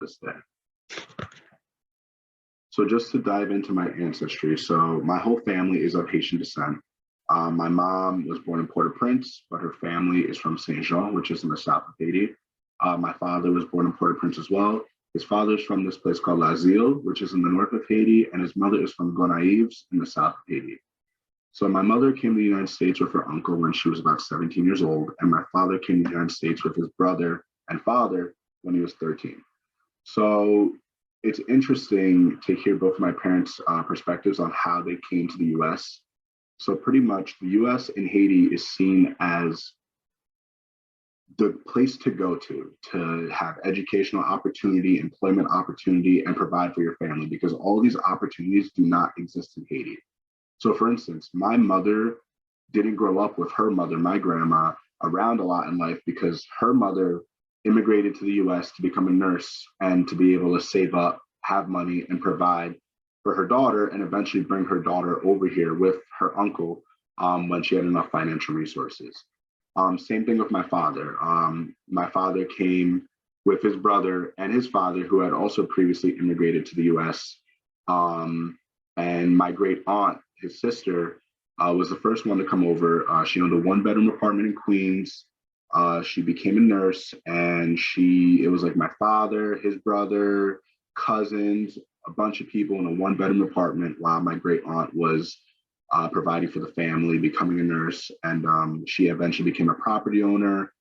this day. So just to dive into my ancestry, so my whole family is of Haitian descent. My mom was born in Port-au-Prince, but her family is from Saint Jean, which is in the south of Haiti. My father was born in Port-au-Prince as well. His father is from this place called L'Asile, which is in the north of Haiti, and his mother is from Gonaives in the south of Haiti. So my mother came to the United States with her uncle when she was about 17 years old, and my father came to the United States with his brother and father when he was 13. So it's interesting to hear both my parents' perspectives on how they came to the US. So pretty much the US and Haiti is seen as the place to go to have educational opportunity, employment opportunity, and provide for your family, because all these opportunities do not exist in Haiti. So for instance, my mother didn't grow up with her mother, my grandma, around a lot in life because her mother immigrated to the US to become a nurse and to be able to save up, have money, and provide for her daughter, and eventually bring her daughter over here with her uncle when she had enough financial resources. Same thing with my father. My father came with his brother and his father, who had also previously immigrated to the US. And my great aunt, his sister, was the first one to come over. She owned a one-bedroom apartment in Queens. She became a nurse, and it was like my father, his brother, cousins, a bunch of people in a one-bedroom apartment while my great aunt was providing for the family, becoming a nurse. And she eventually became a property owner,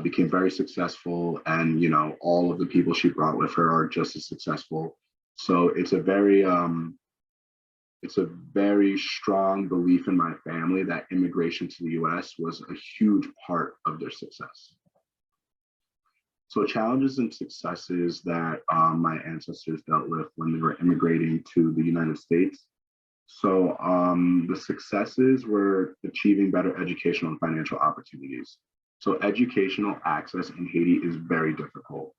became very successful. And, all of the people she brought with her are just as successful. So it's a very strong belief in my family that immigration to the US was a huge part of their success. So challenges and successes that my ancestors dealt with when they were immigrating to the United States. So the successes were achieving better educational and financial opportunities. So educational access in Haiti is very difficult.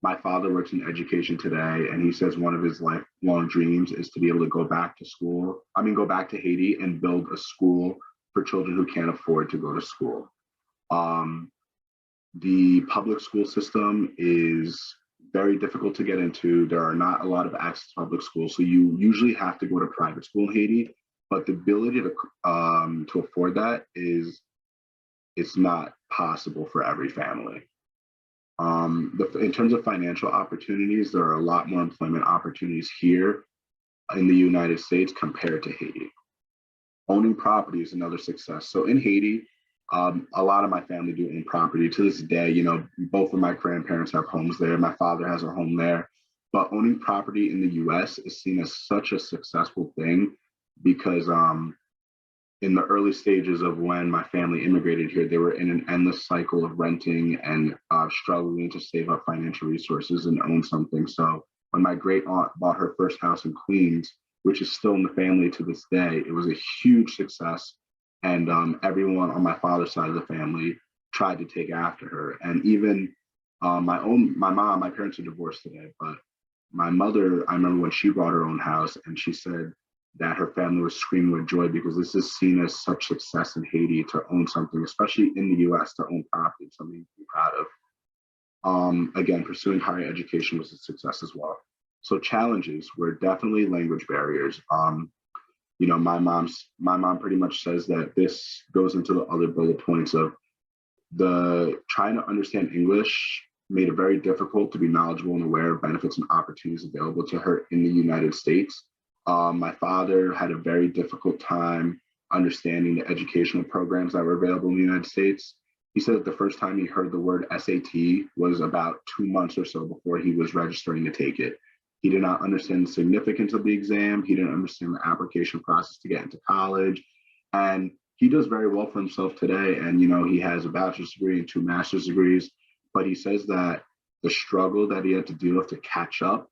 My father works in education today, and he says one of his lifelong dreams is to be able to go back to Haiti and build a school for children who can't afford to go to school. The public school system is very difficult to get into. There are not a lot of access to public schools, so you usually have to go to private school in Haiti. But the ability to afford that it's not possible for every family. In terms of financial opportunities, there are a lot more employment opportunities here in the United States compared to Haiti. Owning property is another success. So in Haiti, a lot of my family do own property. To this day, both of my grandparents have homes there. My father has a home there. But owning property in the US is seen as such a successful thing because in the early stages of when my family immigrated here, they were in an endless cycle of renting and struggling to save up financial resources and own something. So when my great aunt bought her first house in Queens, which is still in the family to this day, it was a huge success. And everyone on my father's side of the family tried to take after her. And even my parents are divorced today, but my mother, I remember when she bought her own house, and she said that her family was screaming with joy because this is seen as such success in Haiti to own something, especially in the US, to own property, something to be proud of. Again, pursuing higher education was a success as well. So challenges were definitely language barriers. My mom pretty much says that this goes into the other bullet points of the trying to understand English made it very difficult to be knowledgeable and aware of benefits and opportunities available to her in the United States. My father had a very difficult time understanding the educational programs that were available in the United States. He said that the first time he heard the word SAT was about 2 months or so before he was registering to take it. He did not understand the significance of the exam. He didn't understand the application process to get into college. And he does very well for himself today. And, he has a bachelor's degree and 2 master's degrees. But he says that the struggle that he had to deal with to catch up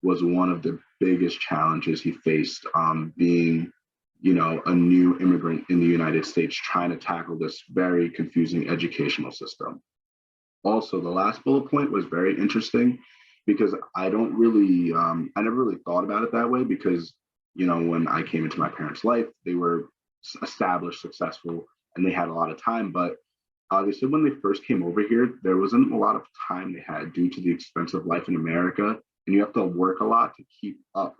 was one of the biggest challenges he faced, being, a new immigrant in the United States, trying to tackle this very confusing educational system. Also, the last bullet point was very interesting because I never really thought about it that way because, when I came into my parents' life, they were established, successful, and they had a lot of time. But Obviously, when they first came over here, there wasn't a lot of time they had due to the expense of life in America. And you have to work a lot to keep up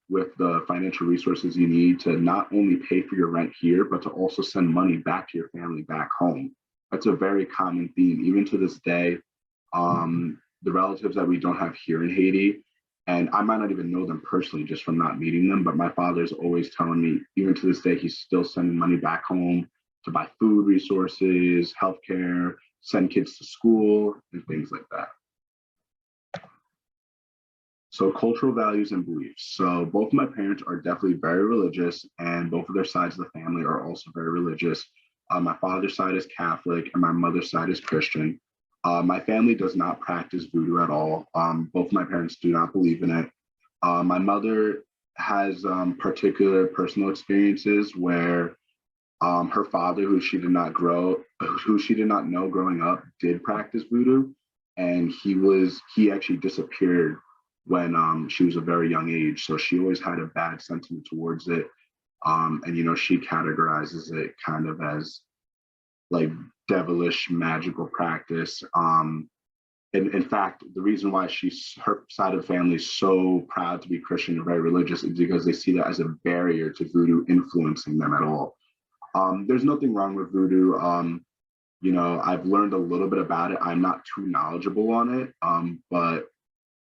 with the financial resources you need to not only pay for your rent here, but to also send money back to your family back home. That's a very common theme, even to this day. The relatives that we don't have here in Haiti, and I might not even know them personally just from not meeting them, but my father's always telling me, even to this day, he's still sending money back home to buy food resources, healthcare, send kids to school, and things like that. So cultural values and beliefs. So both of my parents are definitely very religious, and both of their sides of the family are also very religious. My father's side is Catholic, and my mother's side is Christian. My family does not practice voodoo at all. Both my parents do not believe in it. My mother has particular personal experiences where her father, who she did not know growing up, did practice voodoo, and he actually disappeared when she was a very young age. So she always had a bad sentiment towards it. And she categorizes it kind of as like devilish magical practice. In fact, the reason why her side of the family is so proud to be Christian and very religious is because they see that as a barrier to voodoo influencing them at all. There's nothing wrong with voodoo. I've learned a little bit about it. I'm not too knowledgeable on it, but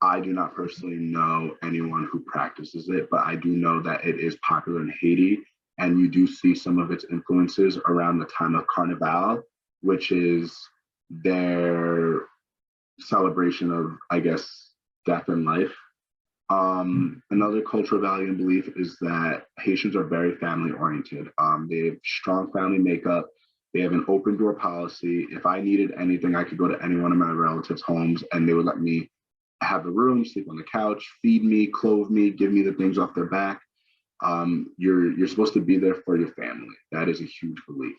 I do not personally know anyone who practices it, but I do know that it is popular in Haiti, and you do see some of its influences around the time of Carnival, which is their celebration of, I guess, death and life. Another cultural value and belief is that Haitians are very family oriented. They have strong family makeup. They have an open door policy. If I needed anything, I could go to any one of my relatives' homes and they would let me have a room, sleep on the couch, feed me, clothe me, give me the things off their back. You're supposed to be there for your family. That is a huge belief.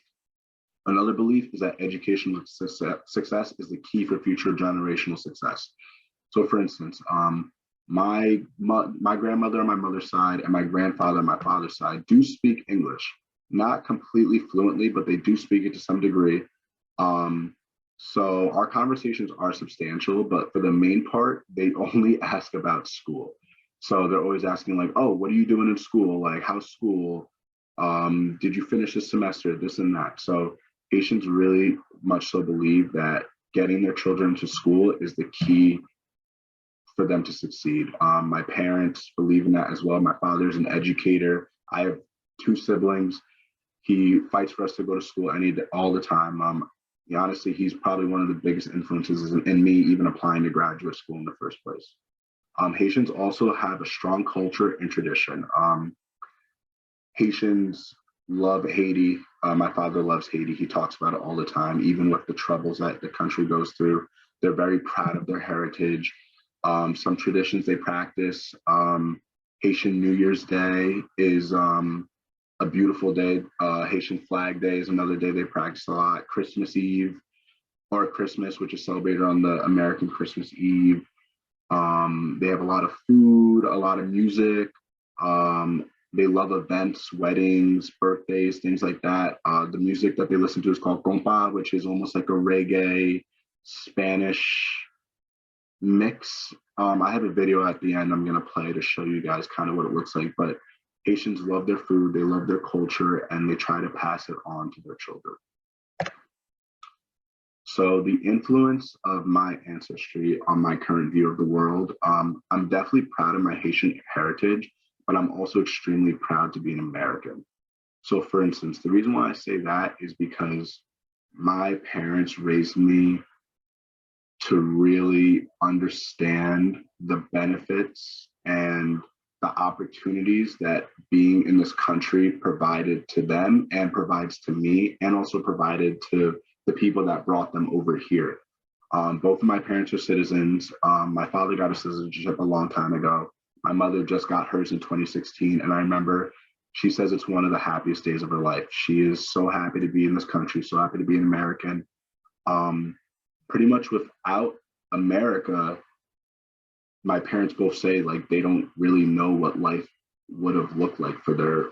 Another belief is that educational success is the key for future generational success. So, for instance, my grandmother on my mother's side and my grandfather on my father's side do speak English, not completely fluently, but they do speak it to some degree. So our conversations are substantial, but for the main part, they only ask about school. So they're always asking like, oh, what are you doing in school? Like, how's school? Did you finish this semester? This and that. So Haitians really much so believe that getting their children to school is the key for them to succeed. My parents believe in that as well. My father's an educator. I have two siblings. He fights for us to go to school all the time. Honestly, he's probably one of the biggest influences in me even applying to graduate school in the first place. Haitians also have a strong culture and tradition. Haitians love Haiti. My father loves Haiti. He talks about it all the time, even with the troubles that the country goes through. They're very proud of their heritage. Some traditions they practice. Haitian New Year's Day is a beautiful day. Haitian Flag Day is another day they practice a lot. Christmas Eve or Christmas, which is celebrated on the American Christmas Eve. They have a lot of food, a lot of music. They love events, weddings, birthdays, things like that. The music that they listen to is called compa, which is almost like a reggae Spanish mix. I have a video at the end I'm going to play to show you guys kind of what it looks like, but Haitians love their food, they love their culture, and they try to pass it on to their children. So the influence of my ancestry on my current view of the world, I'm definitely proud of my Haitian heritage, but I'm also extremely proud to be an American. So for instance, the reason why I say that is because my parents raised me to really understand the benefits and the opportunities that being in this country provided to them and provides to me, and also provided to the people that brought them over here. Both of my parents are citizens. My father got a citizenship a long time ago. My mother just got hers in 2016. And I remember she says it's one of the happiest days of her life. She is so happy to be in this country, so happy to be an American. Pretty much without America, my parents both say like they don't really know what life would have looked like for their,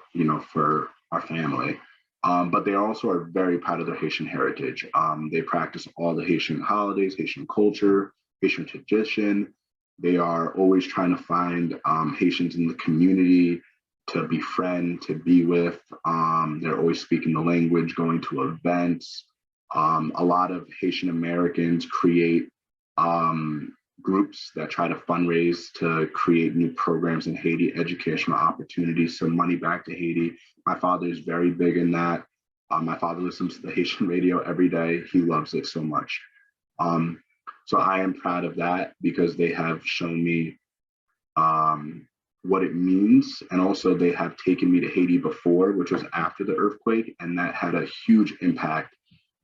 for our family. But they also are very proud of their Haitian heritage. They practice all the Haitian holidays, Haitian culture, Haitian tradition. They are always trying to find Haitians in the community to befriend, to be with. They're always speaking the language, going to events. A lot of Haitian Americans create groups that try to fundraise to create new programs in Haiti, educational opportunities, so money back to Haiti. My father is very big in that. My father listens to the Haitian radio every day. He loves it so much. So I am proud of that because they have shown me what it means. And also they have taken me to Haiti before, which was after the earthquake. And that had a huge impact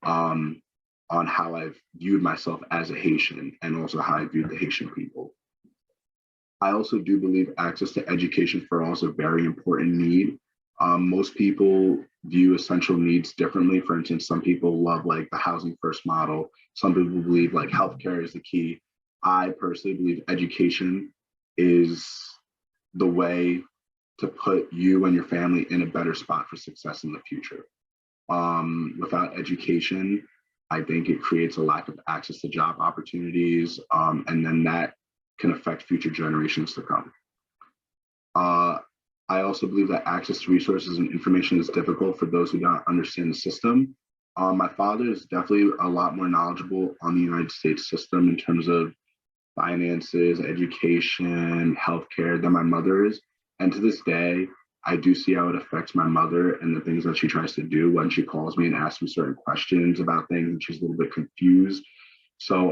on how I've viewed myself as a Haitian and also how I viewed the Haitian people. I also do believe access to education for all is a very important need. Most people view essential needs differently. For instance, some people love like the housing first model. Some people believe like healthcare is the key. I personally believe education is the way to put you and your family in a better spot for success in the future. Without education, I think it creates a lack of access to job opportunities, and then that can affect future generations to come. I also believe that access to resources and information is difficult for those who don't understand the system. My father is definitely a lot more knowledgeable on the United States system in terms of finances, education, healthcare than my mother is. And to this day, I do see how it affects my mother and the things that she tries to do when she calls me and asks me certain questions about things and she's a little bit confused. So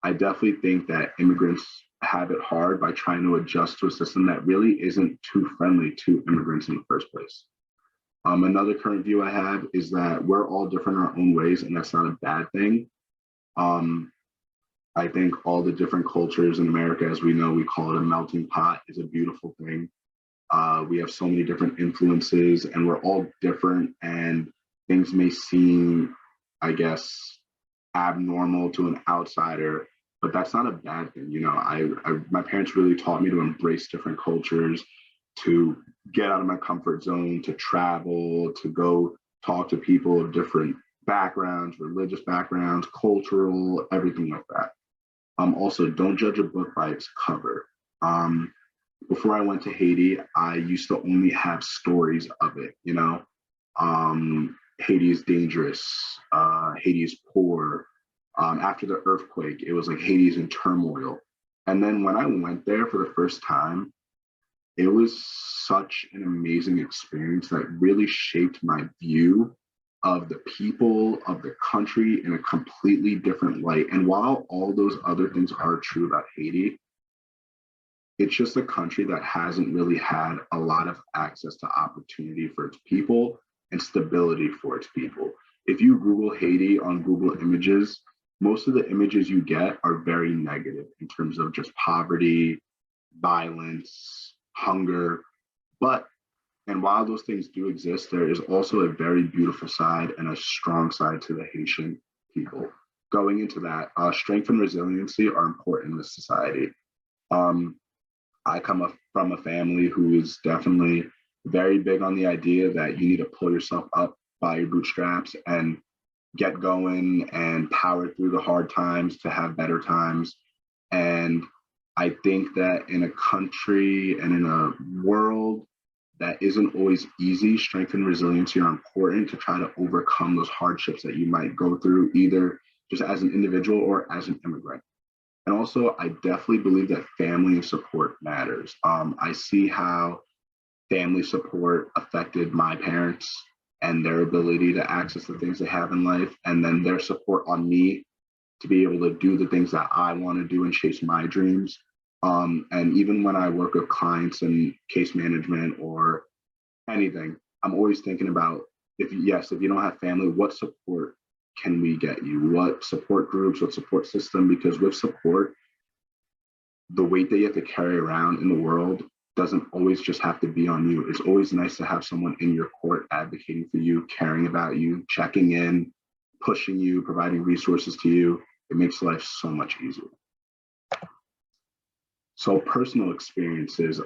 I definitely think that immigrants have it hard by trying to adjust to a system that really isn't too friendly to immigrants in the first place. Another current view I have is that we're all different in our own ways, and that's not a bad thing. I think all the different cultures in America, as we know, we call it a melting pot, is a beautiful thing. We have so many different influences, and we're all different, and things may seem, I guess, abnormal to an outsider, but that's not a bad thing. You know, my parents really taught me to embrace different cultures, to get out of my comfort zone, to travel, to go talk to people of different backgrounds, religious backgrounds, cultural, everything like that. Also, don't judge a book by its cover. Before I went to Haiti, I used to only have stories of it, you know. Haiti is dangerous, Haiti is poor. After the earthquake, it was like Haiti's in turmoil. And then when I went there for the first time, it was such an amazing experience that really shaped my view of the people, of the country in a completely different light. And while all those other things are true about Haiti, it's just a country that hasn't really had a lot of access to opportunity for its people and stability for its people. If you Google Haiti on Google Images, most of the images you get are very negative in terms of just poverty, violence, hunger. But, and while those things do exist, there is also a very beautiful side and a strong side to the Haitian people. Going into that, strength and resiliency are important in this society. I come from a family who is definitely very big on the idea that you need to pull yourself up by your bootstraps and get going and power through the hard times to have better times. And I think that in a country and in a world that isn't always easy, strength and resiliency are important to try to overcome those hardships that you might go through, either just as an individual or as an immigrant. And also, I definitely believe that family and support matters. I see how family support affected my parents and their ability to access the things they have in life, and then their support on me to be able to do the things that I want to do and chase my dreams. And even when I work with clients in case management or anything, I'm always thinking about, if you don't have family, what support can we get you? What support groups, what support system? Because with support, the weight that you have to carry around in the world doesn't always just have to be on you. It's always nice to have someone in your court advocating for you, caring about you, checking in, pushing you, providing resources to you. It makes life so much easier. So personal experiences,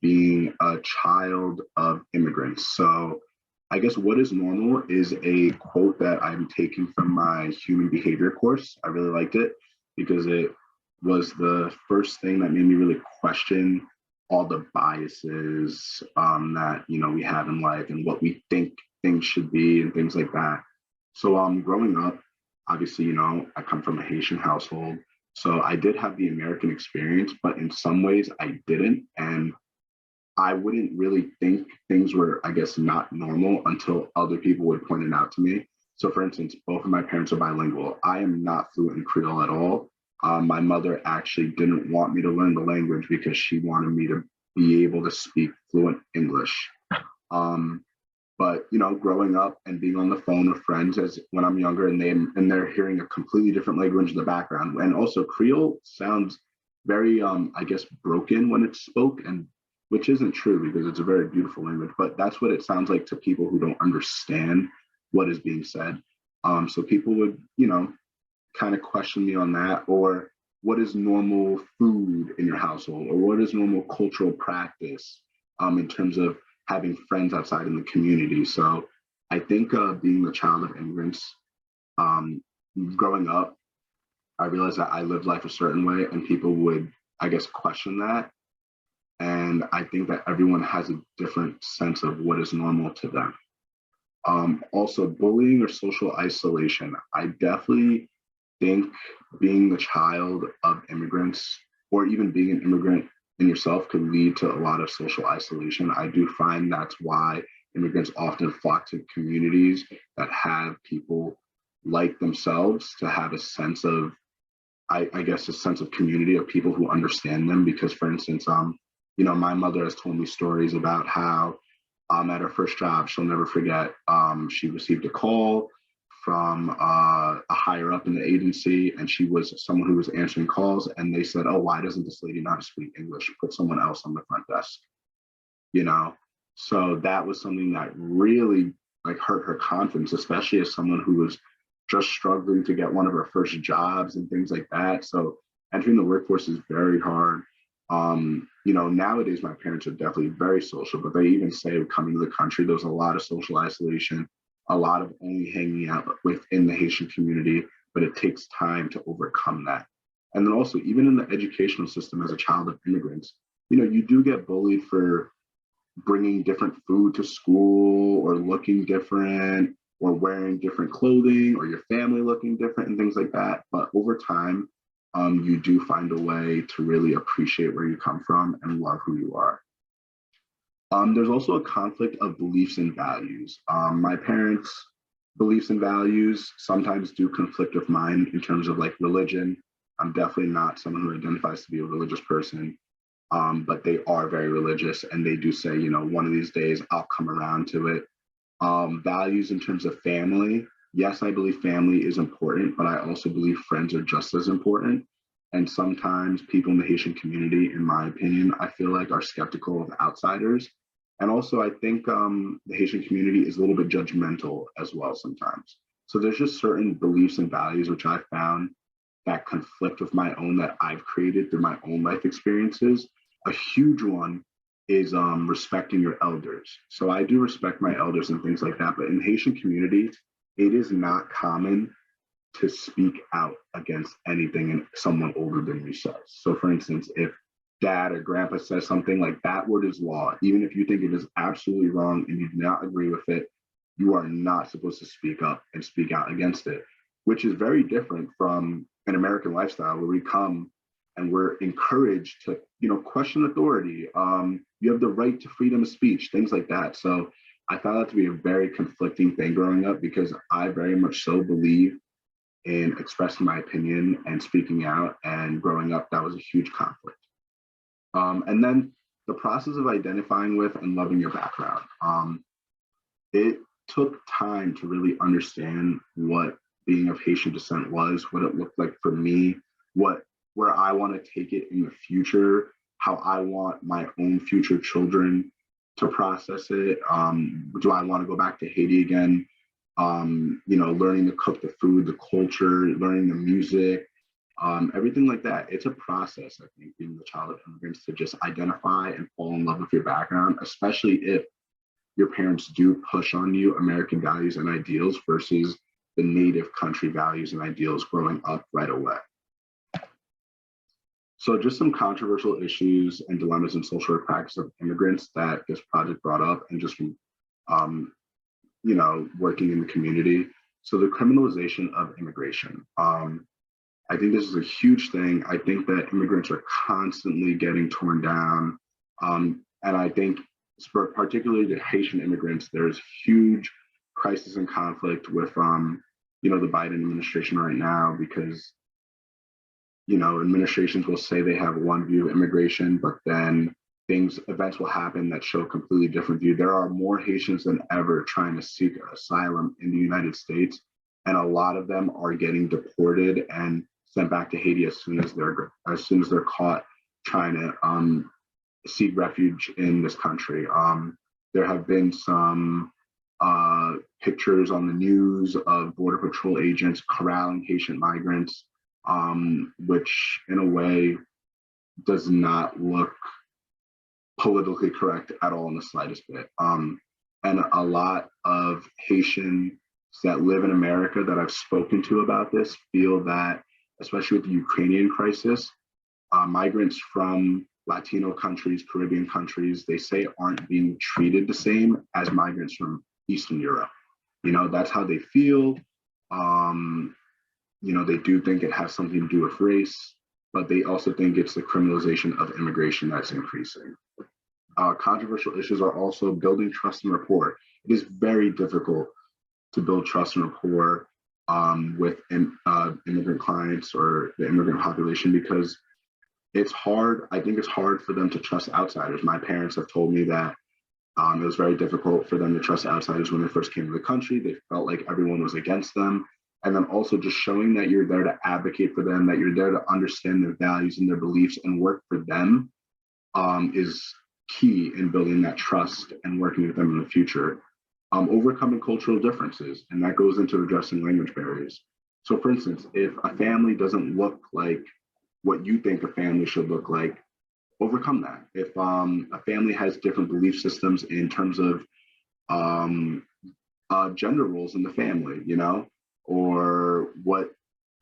being a child of immigrants. So I guess what is normal is a quote that I'm taking from my human behavior course. I really liked it because it was the first thing that made me really question all the biases that we have in life and what we think things should be and things like that. So growing up, obviously, I come from a Haitian household. So I did have the American experience, but in some ways I didn't. And I wouldn't really think things were, I guess, not normal until other people would point it out to me. So, for instance, both of my parents are bilingual. I am not fluent in Creole at all. My mother actually didn't want me to learn the language because she wanted me to be able to speak fluent English. Um, but growing up and being on the phone with friends as when I'm younger and they're hearing a completely different language in the background, and also Creole sounds very, I guess, broken when it's spoke, and which isn't true because it's a very beautiful language, but that's what it sounds like to people who don't understand what is being said. So people would, kind of question me on that, or what is normal food in your household, or what is normal cultural practice in terms of having friends outside in the community. So I think being the child of immigrants, um, growing up, I realized that I lived life a certain way, and people would, I guess, question that. And I think that everyone has a different sense of what is normal to them. Also, bullying or social isolation. I definitely think being the child of immigrants, or even being an immigrant in yourself, could lead to a lot of social isolation. I do find that's why immigrants often flock to communities that have people like themselves, to have a sense of, I guess, a sense of community, of people who understand them. Because, for instance, my mother has told me stories about how at her first job, she'll never forget, she received a call from a higher up in the agency, and she was someone who was answering calls, and they said, "Oh, why doesn't this lady know how to speak English? Put someone else on the front desk." You know, so that was something that really like hurt her confidence, especially as someone who was just struggling to get one of her first jobs and things like that. So entering the workforce is very hard. Nowadays my parents are definitely very social, but they even say coming to the country, there was a lot of social isolation, a lot of only hanging out within the Haitian community, but it takes time to overcome that. And then also, even in the educational system as a child of immigrants, you do get bullied for bringing different food to school, or looking different, or wearing different clothing, or your family looking different and things like that. But over time, you do find a way to really appreciate where you come from and love who you are. There's also a conflict of beliefs and values. My parents' beliefs and values sometimes do conflict with mine in terms of like religion. I'm definitely not someone who identifies to be a religious person, but they are very religious, and they do say, one of these days I'll come around to it. Values in terms of family. Yes, I believe family is important, but I also believe friends are just as important. And sometimes people in the Haitian community, in my opinion, I feel like are skeptical of outsiders. And also, I think the Haitian community is a little bit judgmental as well sometimes. So there's just certain beliefs and values which I found that conflict with my own, that I've created through my own life experiences. A huge one is respecting your elders. So I do respect my elders and things like that. But in Haitian community, it is not common to speak out against anything and someone older than you says. So for instance, if dad or grandpa says something, like that word is law. Even if you think it is absolutely wrong and you do not agree with it, you are not supposed to speak up and speak out against it, which is very different from an American lifestyle where we come and we're encouraged to, question authority. You have the right to freedom of speech, things like that. So I found that to be a very conflicting thing growing up, because I very much so believe in expressing my opinion and speaking out. And growing up, that was a huge conflict. And then the process of identifying with and loving your background. It took time to really understand what being of Haitian descent was, what it looked like for me, where I want to take it in the future, how I want my own future children to process it. Do I want to go back to Haiti again? Learning to cook the food, the culture, learning the music, everything like that. It's a process, I think, being the child of immigrants, to just identify and fall in love with your background, especially if your parents do push on you American values and ideals versus the native country values and ideals growing up right away. So just some controversial issues and dilemmas in social work practice of immigrants that this project brought up, and just from working in the community. So the criminalization of immigration. I think this is a huge thing. I think that immigrants are constantly getting torn down. And I think for particularly the Haitian immigrants, there's huge crisis and conflict with the Biden administration right now, because administrations will say they have one view of immigration, but then events will happen that show a completely different view. There are more Haitians than ever trying to seek asylum in the United States, and a lot of them are getting deported and sent back to Haiti as soon as they're caught trying to seek refuge in this country. There have been some pictures on the news of Border Patrol agents corralling Haitian migrants, which in a way does not look politically correct at all in the slightest bit. And a lot of Haitians that live in America that I've spoken to about this feel that, especially with the Ukrainian crisis, migrants from Latino countries, Caribbean countries, they say aren't being treated the same as migrants from Eastern Europe. That's how they feel. They do think it has something to do with race, but they also think it's the criminalization of immigration that's increasing. Controversial issues are also building trust and rapport. It is very difficult to build trust and rapport with immigrant clients or the immigrant population, because it's hard. I think it's hard for them to trust outsiders. My parents have told me that it was very difficult for them to trust outsiders when they first came to the country. They felt like everyone was against them. And then also just showing that you're there to advocate for them, that you're there to understand their values and their beliefs and work for them is key in building that trust and working with them in the future. Overcoming cultural differences, and that goes into addressing language barriers. So for instance, if a family doesn't look like what you think a family should look like, overcome that. If a family has different belief systems in terms of gender roles in the family, or what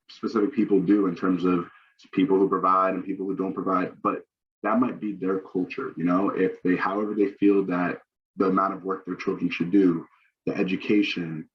specific people do in terms of people who provide and people who don't provide, but that might be their culture, if they, however they feel that the amount of work their children should do, the education,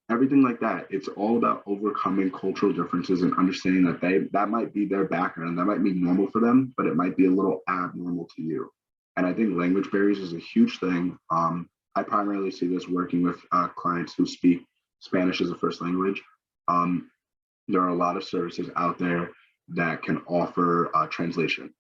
everything like that. It's all about overcoming cultural differences and understanding that that might be their background, that might be normal for them, but it might be a little abnormal to you. And I think language barriers is a huge thing. I primarily see this working with clients who speak Spanish as a first language. There are a lot of services out there that can offer translation.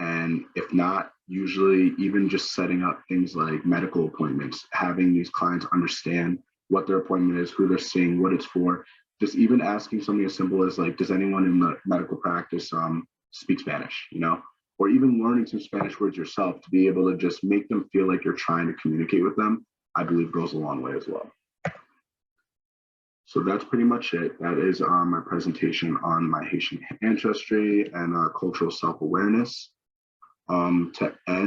And if not, usually even just setting up things like medical appointments, having these clients understand what their appointment is, who they're seeing, what it's for, just even asking something as simple as like, does anyone in the medical practice speak Spanish, or even learning some Spanish words yourself to be able to just make them feel like you're trying to communicate with them, I believe goes a long way as well. So that's pretty much it. That is my presentation on my Haitian ancestry and cultural self-awareness. To end,